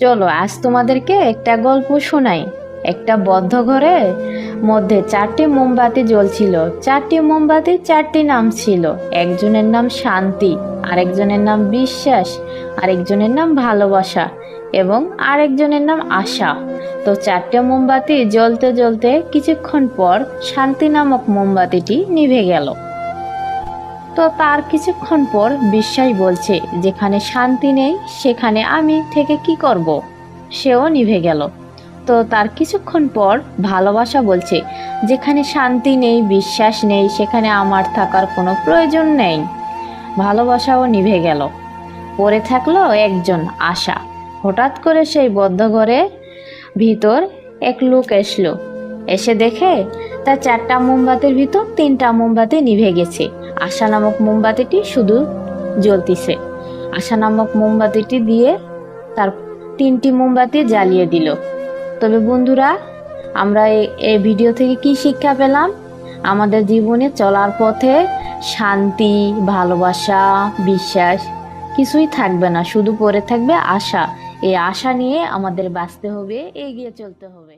চলো আজ তোমাদেরকে একটা গল্প শোনাই। একটা বদ্ধ ঘরের মধ্যে 4টি মোমবাতি জ্বলছিল। 4টি মোমবাতির 4টি নাম ছিল। একজনের নাম শান্তি, আরেকজনের নাম বিশ্বাস, আরেকজনের নাম ভালোবাসা এবং আরেকজনের নাম আশা। তো 4টে মোমবাতি জ্বলতে জ্বলতে কিছুক্ষণ পর শান্তি নামক মোমবাতিটি নিভে গেল। তো তার কিছুক্ষণ পর বিশ্বাস বলছে, যেখানে শান্তি নেই সেখানে আমি থেকে কি করব? সেও নিভে গেল। তো তার কিছুক্ষণ পর ভালোবাসা বলছে, যেখানে শান্তি নেই, বিশ্বাস নেই, সেখানে আমার থাকার কোনো প্রয়োজন নেই। ভালোবাসাও নিভে গেল। পড়ে থাকলো একজন আশা। হঠাৎ করে সেই বদ্ধ ঘরের ভিতর এক লোক এসে দেখে তার 4টা মোমবাতির ভিতর 3টা মোমবাতি নিভে গেছে। আশা নামক মোমবাতিটি শুধু জ্বলতিছে। আশা নামক মোমবাতিটি দিয়ে তার 3টি মোমবাতি জ্বালিয়ে দিল। তবে বন্ধুরা, আমরা এই ভিডিও থেকে কি শিক্ষা পেলাম? আমাদের জীবনে চলার পথে শান্তি, ভালোবাসা, বিশ্বাস কিছুই থাকবে না, শুধু পড়ে থাকবে আশা। এই আশা নিয়ে আমাদের বাঁচতে হবে, এগিয়ে চলতে হবে।